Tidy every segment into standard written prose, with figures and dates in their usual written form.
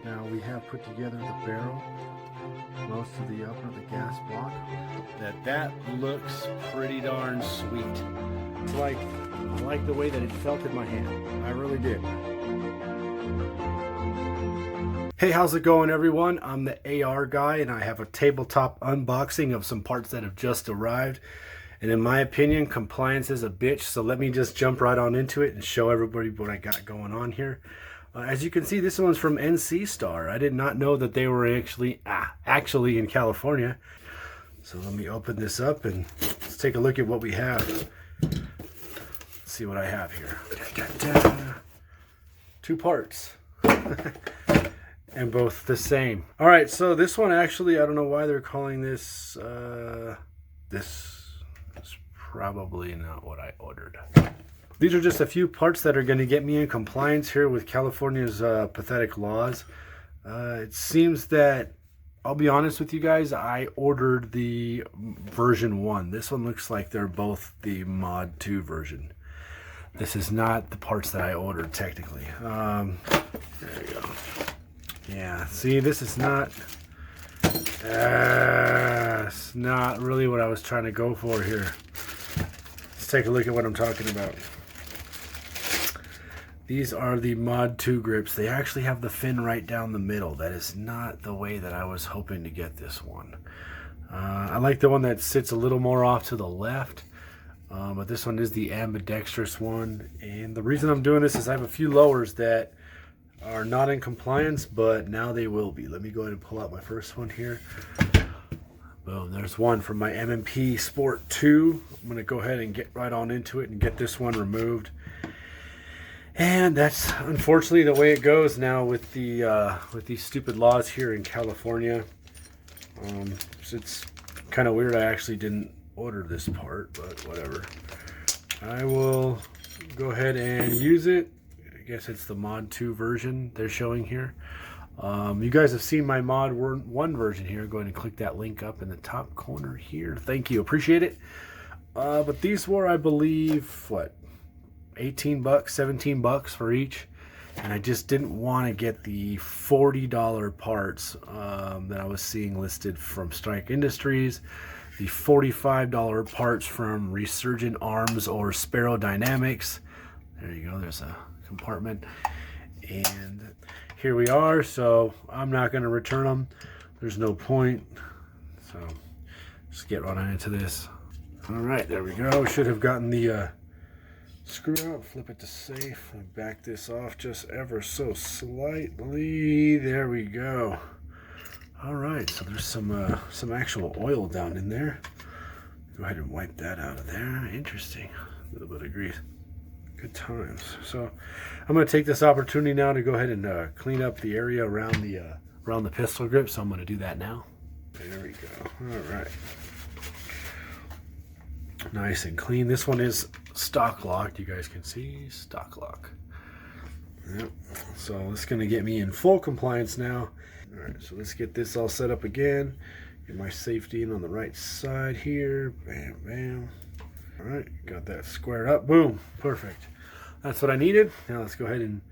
Now we have put together the barrel, most of the upper, the gas block. That looks pretty darn sweet. It's like, I like the way that it felt in my hand. I really did. Hey, how's it going, everyone? I'm the AR guy, and I have a tabletop unboxing of some parts that have just arrived. And in my opinion, compliance is a bitch, so let me just jump right on into it and show everybody what I got going on here. As you can see, this one's from NC Star. I did not know that they were actually in California. So let me open this up and let's take a look at what we have. Let's see what I have here. Two parts. And both the same. All right, so this one actually, I don't know why they're calling this, this is probably not what I ordered. These are just a few parts that are going to get me in compliance here with California's pathetic laws. It seems that, I'll be honest with you guys, I ordered the version 1. This one looks like they're both the mod 2 version. This is not the parts that I ordered technically. There we go. Yeah, see, this is not, it's not really what I was trying to go for here. Let's take a look at what I'm talking about. These are the mod 2 grips. They actually have the fin right down the middle. That is not the way that I was hoping to get this one. I like the one that sits a little more off to the left, but this one is the ambidextrous one. And the reason I'm doing this is I have a few lowers that are not in compliance, but now they will be. Let me go ahead and pull out my first one here. Boom, there's one from my M&P Sport 2. I'm going to go ahead and get right on into it and get this one removed. And that's unfortunately the way it goes now with the with these stupid laws here in California. So it's kind of weird I actually didn't order this part, but whatever. I will go ahead and use it. I guess it's the mod 2 version they're showing here. You guys have seen my mod 1 version here. Go ahead and click that link up in the top corner here. Thank you, appreciate it. But these were, I believe, what, 18 bucks, 17 bucks for each, and I just didn't want to get the $40 parts that I was seeing listed from Strike Industries, the $45 parts from Resurgent Arms or Sparrow Dynamics. There you go, there's a compartment, and here we are. So I'm not going to return them, there's no point, so just get right on into this. All right, there we go. Should have gotten the screw out, flip it to safe, and back this off just ever so slightly. There we go. All right, so there's some actual oil down in there. Go ahead and wipe that out of there. Interesting. A little bit of grease. Good times. So I'm going to take this opportunity now to go ahead and clean up the area around the pistol grip. So I'm going to do that now. There we go. All right. Nice and clean. This one is stock locked. You guys can see stock lock. Yep. So it's going to get me in full compliance now. All right, so let's get this all set up again. Get my safety in on the right side here. Bam, bam. All right, got that squared up. Boom, perfect. That's what I needed. Now let's go ahead and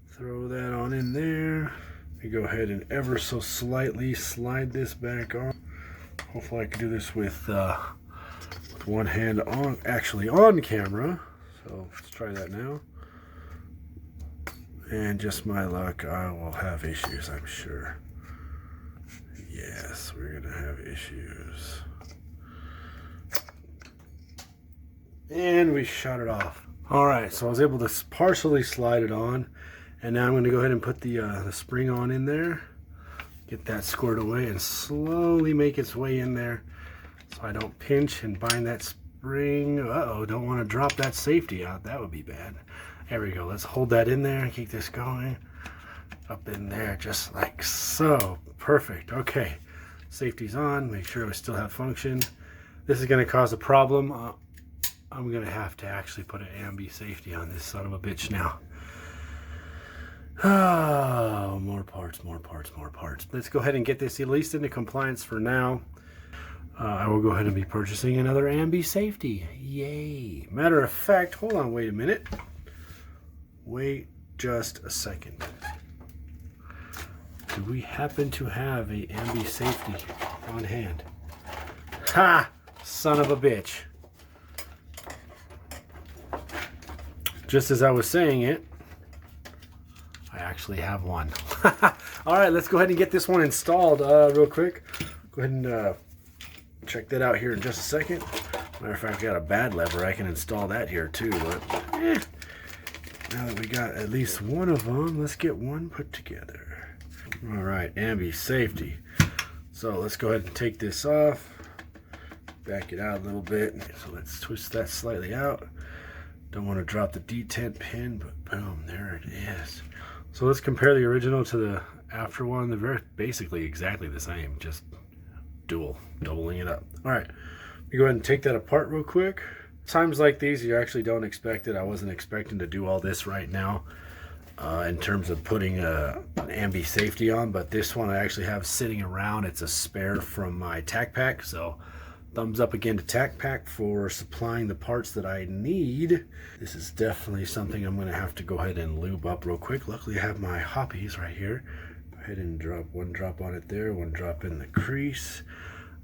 throw that on in there. Let me go ahead and ever so slightly slide this back on. Hopefully I can do this with one hand on, actually on camera. So let's try that now. And just my luck, I will have issues, I'm sure. Yes, we're gonna have issues. And we shut it off. All right, so I was able to partially slide it on, and now I'm gonna go ahead and put the spring on in there, get that squared away, and slowly make its way in there so I don't pinch and bind that spring. Uh-oh, don't want to drop that safety out. That would be bad. There we go. Let's hold that in there and keep this going. Up in there, just like so. Perfect. Okay. Safety's on. Make sure we still have function. This is going to cause a problem. I'm going to have to actually put an ambi safety on this son of a bitch now. Oh, more parts, more parts, more parts. Let's go ahead and get this at least into compliance for now. I will go ahead and be purchasing another ambi safety. Yay. Matter of fact, hold on, wait a minute. Wait just a second. do we happen to have a ambi safety on hand? Ha! Son of a bitch. Just as I was saying it, I actually have one. All right, let's go ahead and get this one installed real quick. Go ahead and check that out here in just a second. Matter of fact, I got a bad lever. I can install that here too. But now that we got at least one of them, let's get one put together. All right, ambi safety. So let's go ahead and take this off. Back it out a little bit. So let's twist that slightly out. Don't want to drop the detent pin, but boom, there it is. So let's compare the original to the after one. They're very basically exactly the same, just doubling it up. All right, let me go ahead and take that apart real quick. Times like these, you actually don't expect it. I wasn't expecting to do all this right now in terms of putting an ambi safety on, but this one I actually have sitting around. It's a spare from my tack pack, so thumbs up again to tack pack for supplying the parts that I need. This is definitely something I'm going to have to go ahead and lube up real quick. Luckily I have my hoppies right here. Go ahead and drop one drop on it there, one drop in the crease.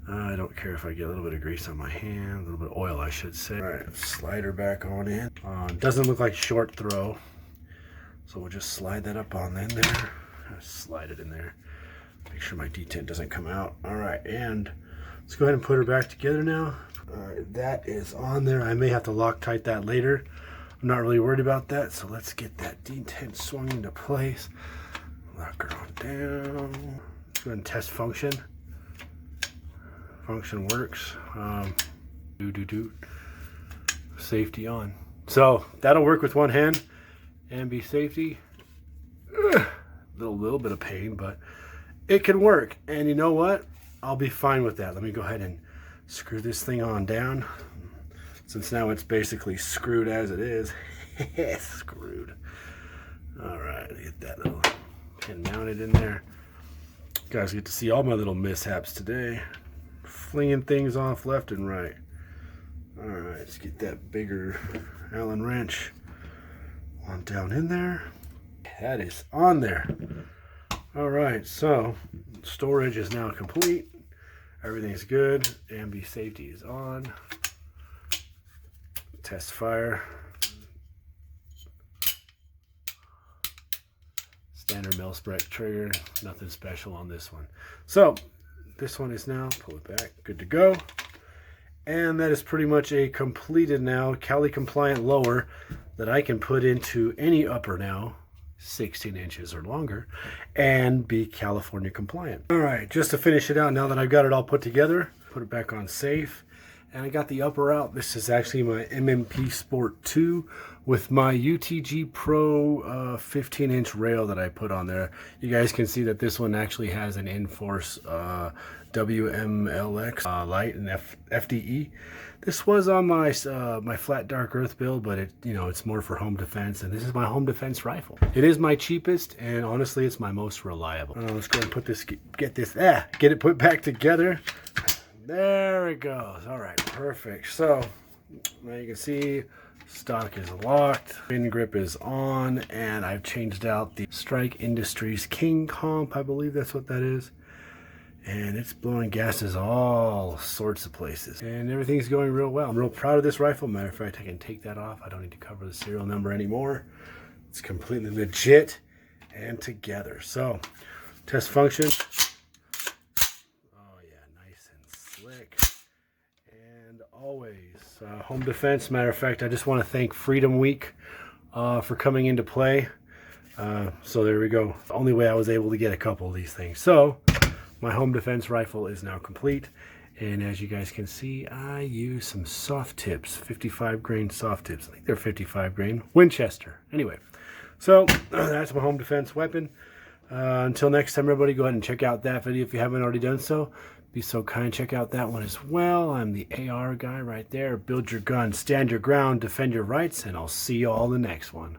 I don't care if I get a little bit of grease on my hand, a little bit of oil I should say. All right, slider back on in. Doesn't look like short throw, so we'll just slide that up on in there. Slide it in there. Make sure my detent doesn't come out. All right, and let's go ahead and put her back together now. All right, that is on there. I may have to Loctite that later. I'm not really worried about that, so let's get that detent swung into place. Lock her on down. Let's go ahead and test function. Function works. Safety on. So that'll work with one hand. Ambi safety. Little bit of pain, but it can work. And you know what? I'll be fine with that. Let me go ahead and screw this thing on down. Since now it's basically screwed as it is. Screwed. All right, get that little pin mounted in there. You guys get to see all my little mishaps today. Flinging things off left and right. All right, let's get that bigger Allen wrench on down in there. That is on there. All right, so storage is now complete. Everything's good. Ambi safety is on. Test fire. Standard mil spec trigger. Nothing special on this one. So this one is now, pull it back, good to go. And that is pretty much a completed now Cali compliant lower that I can put into any upper now, 16 inches or longer, and be California compliant. All right, just to finish it out, now that I've got it all put together, put it back on safe, and I got the upper out. This is actually my MMP Sport 2 with my UTG Pro 15-inch rail that I put on there. You guys can see that this one actually has an Enforce WMLX light and FDE. This was on my my flat dark earth build, but it's more for home defense, and this is my home defense rifle. It is my cheapest, and honestly, it's my most reliable. Let's go and put this, get it put back together. There it goes. All right, perfect. So now you can see stock is locked, fin grip is on, and I've changed out the Strike Industries King comp. I believe that's what that is. And it's blowing gases all sorts of places. And everything's going real well. I'm real proud of this rifle. Matter of fact, I can take that off. I don't need to cover the serial number anymore. It's completely legit and together. So, test function. Oh yeah, nice and slick. And always home defense. Matter of fact, I just want to thank Freedom Week for coming into play. So there we go. The only way I was able to get a couple of these things. So, my home defense rifle is now complete, and as you guys can see, I use some soft tips, 55 grain soft tips. I think they're 55 grain Winchester. Anyway, so that's my home defense weapon. Until next time, everybody, go ahead and check out that video if you haven't already done so. Be so kind, check out that one as well. I'm the AR guy right there. Build your gun, stand your ground, defend your rights, and I'll see you all in the next one.